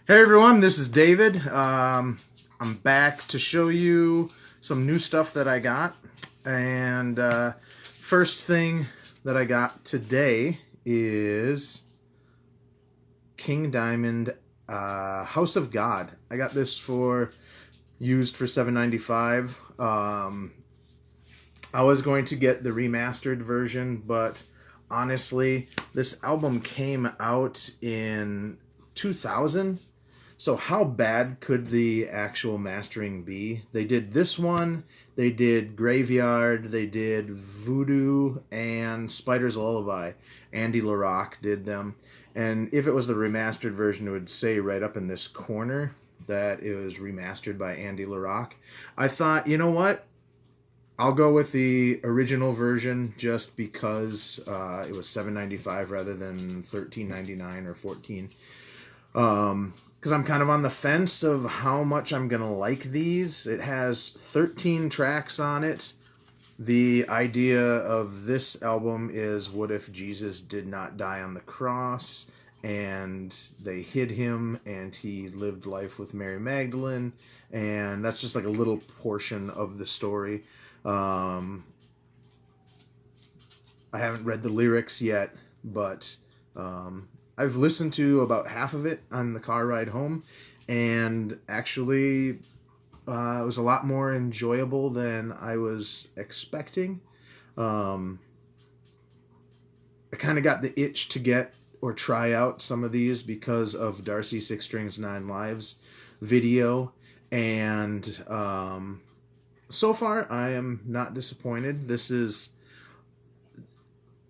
Hey everyone, this is David. I'm back to show you some new stuff that I got. And first thing that I got today is King Diamond House of God. I got this used for $7.95. I was going to get the remastered version, but honestly, this album came out in 2000. So how bad could the actual mastering be? They did this one, they did Graveyard, they did Voodoo, and Spider's Lullaby. Andy LaRocque did them. And if it was the remastered version, it would say right up in this corner that it was remastered by Andy LaRocque. I thought, you know what? I'll go with the original version just because it was $7.95 rather than $13.99 or $14. Because I'm kind of on the fence of how much I'm going to like these. It has 13 tracks on it. The idea of this album is, what if Jesus did not die on the cross and they hid him and he lived life with Mary Magdalene? And that's just like a little portion of the story. I haven't read the lyrics yet, but I've listened to about half of it on the car ride home, and actually it was a lot more enjoyable than I was expecting. I kind of got the itch to get or try out some of these because of Darcy 6 Strings 9 Lives video, and so far I am not disappointed. This is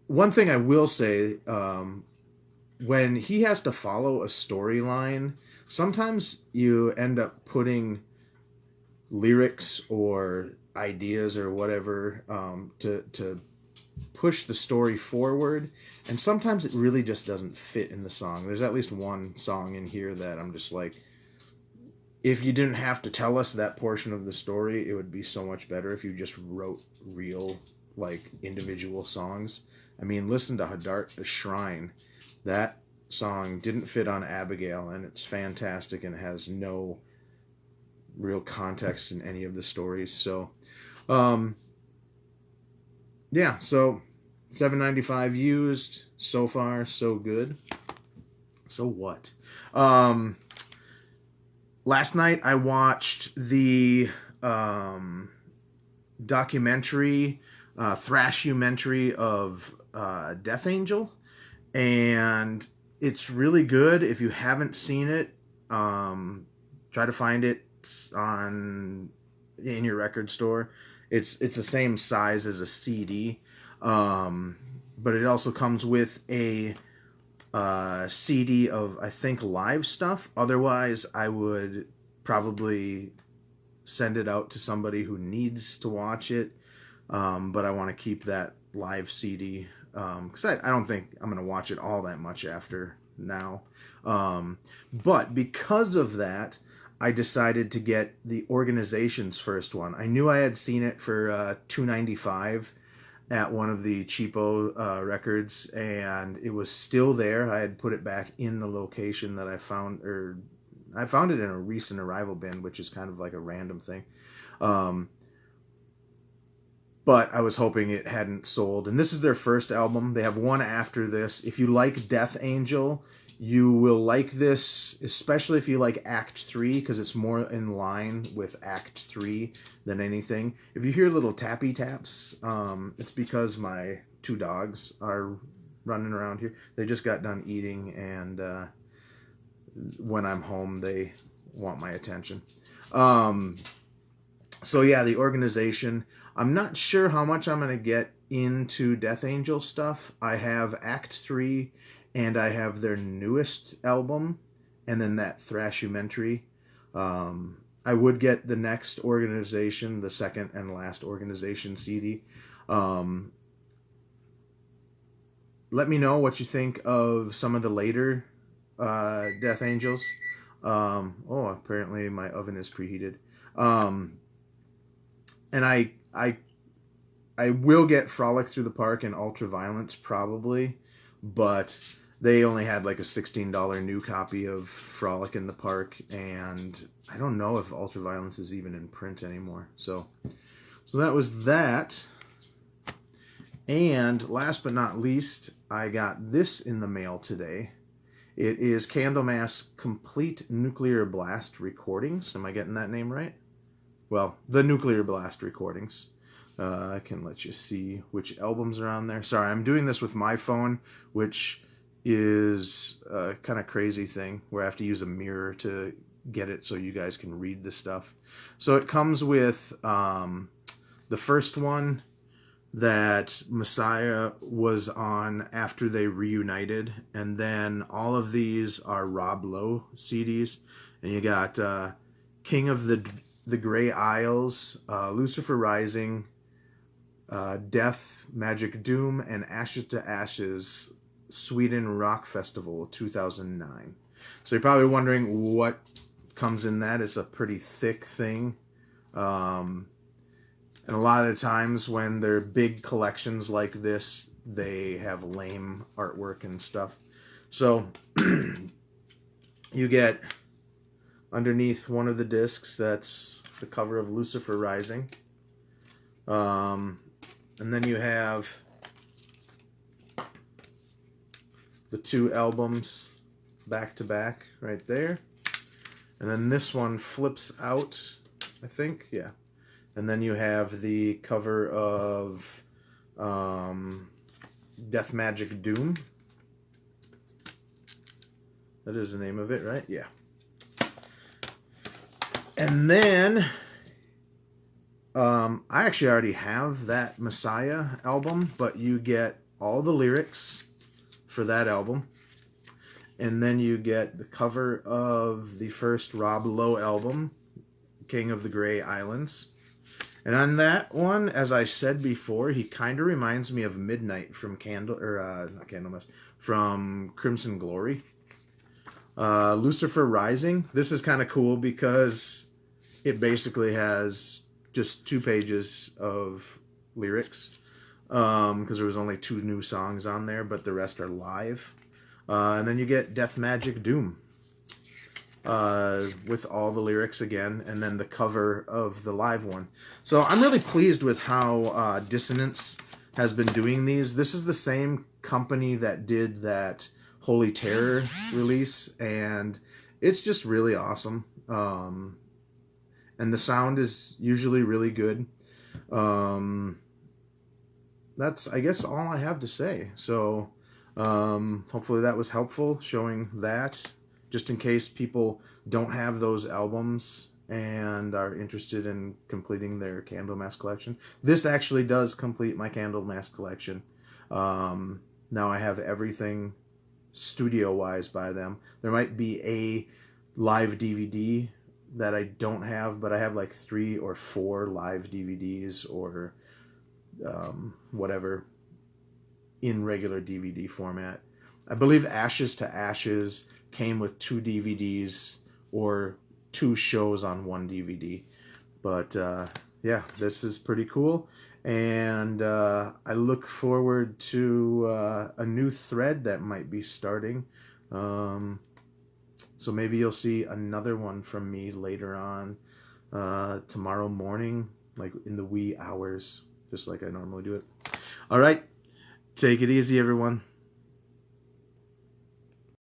one thing I will say. When he has to follow a storyline, sometimes you end up putting lyrics or ideas or whatever to push the story forward, and sometimes it really just doesn't fit in the song. There's at least one song in here that I'm just like, if you didn't have to tell us that portion of the story, it would be so much better if you just wrote real, like, individual songs. I mean, listen to Hadart Shrine. That song didn't fit on Abigail, and it's fantastic and has no real context in any of the stories. So, yeah, so $7.95 used. So far, so good. So what? Last night I watched the documentary, thrashumentary of Death Angel. And it's really good. If you haven't seen it, try to find it in your record store. It's the same size as a CD, but it also comes with a CD of, I think, live stuff. Otherwise, I would probably send it out to somebody who needs to watch it, but I want to keep that live CD because I don't think I'm going to watch it all that much after now. But because of that, I decided to get the Organization's first one. I knew I had seen it for $2.95 at one of the cheapo records, and it was still there. I had put it back in the location that I found, or I found it in a recent arrival bin, which is kind of like a random thing. But I was hoping it hadn't sold. And this is their first album. They have one after this. If you like Death Angel, you will like this, especially if you like Act 3, because it's more in line with Act 3 than anything. If you hear little tappy taps, it's because my 2 dogs are running around here. They just got done eating, and when I'm home, they want my attention. So yeah, the Organization. I'm not sure how much I'm going to get into Death Angel stuff. I have Act 3, and I have their newest album, and then that thrashumentary. I would get the next Organization, the second and last Organization CD. Let me know what you think of some of the later Death Angels. Oh, apparently my oven is preheated. And I will get Frolic Through the Park and Ultraviolence probably, but they only had like a $16 new copy of Frolic in the Park, and I don't know if Ultraviolence is even in print anymore. So that was that. And last but not least, I got this in the mail today. It is Candlemass Complete Nuclear Blast Recordings. Am I getting that name right? Well, the Nuclear Blast Recordings. I can let you see which albums are on there. Sorry, I'm doing this with my phone, which is a kind of crazy thing where I have to use a mirror to get it so you guys can read the stuff. So it comes with the first one that Messiah was on after they reunited, and then all of these are Rob Lowe CDs, and you got King of the Grey Isles, Lucifer Rising, Death, Magic Doom, and Ashes to Ashes Sweden Rock Festival 2009. So you're probably wondering what comes in that. It's a pretty thick thing. And a lot of the times when they're big collections like this, they have lame artwork and stuff. So you get underneath one of the discs, that's the cover of Lucifer Rising. And then you have the two albums back to back right there. And then this one flips out, I think, yeah. And then you have the cover of Death Magic Doom. That is the name of it, right? Yeah. And then I actually already have that Messiah album, but you get all the lyrics for that album. And then you get the cover of the first Rob Lowe album, King of the Grey Islands. And on that one, as I said before, he kind of reminds me of Midnight from not Candlemass, from Crimson Glory. Lucifer Rising. This is kind of cool because it basically has just 2 pages of lyrics, because there was only 2 new songs on there, but the rest are live. And then you get Death Magic Doom, with all the lyrics again, and then the cover of the live one. So I'm really pleased with how Dissonance has been doing these. This is the same company that did that Holy Terror release, and it's just really awesome. And the sound is usually really good. That's, I guess, all I have to say. So hopefully that was helpful, showing that, just in case people don't have those albums and are interested in completing their Candlemass collection. This actually does complete my Candlemass collection. Now I have everything studio-wise by them. There might be a live DVD that I don't have, but I have like 3 or 4 live DVDs or whatever in regular DVD format. I believe Ashes to Ashes came with 2 DVDs or 2 shows on 1 DVD. But yeah, this is pretty cool. And I look forward to a new thread that might be starting. So maybe you'll see another one from me later on tomorrow morning, like in the wee hours, just like I normally do it. All right, take it easy, everyone.